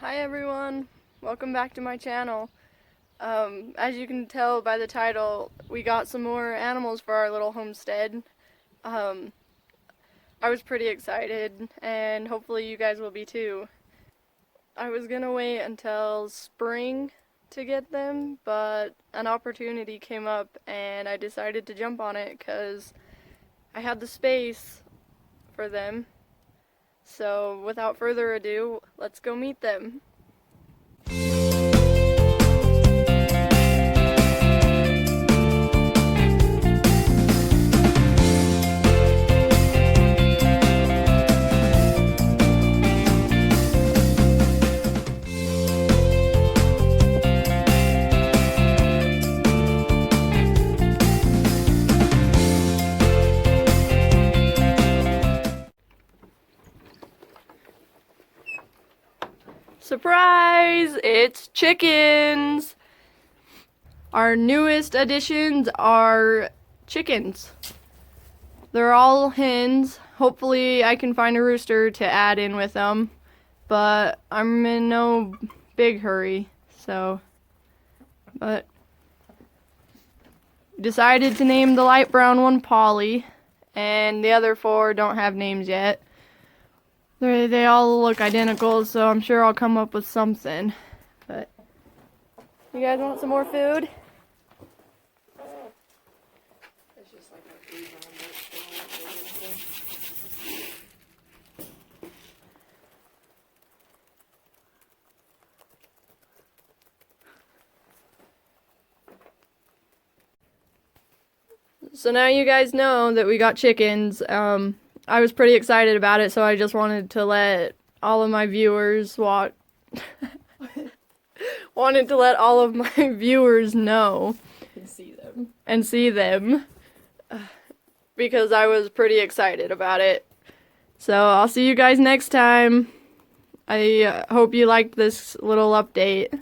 Hi everyone, welcome back to my channel. As you can tell by the title, we got some more animals for our little homestead. I was pretty excited, and hopefully you guys will be too. I was gonna wait until spring to get them, but an opportunity came up and I decided to jump on it because I had the space for them. So without further ado, let's go meet them. Surprise! It's chickens! Our newest additions are chickens. They're all hens. Hopefully I can find a rooster to add in with them, but I'm in no big hurry, but decided to name the light brown one Polly, and the other four don't have names yet. They all look identical, so I'm sure I'll come up with something. But you guys want some more food? So now you guys know that we got chickens. I was pretty excited about it, so I just wanted to let all of my viewers know. And see them. Because I was pretty excited about it. So I'll see you guys next time. I hope you liked this little update.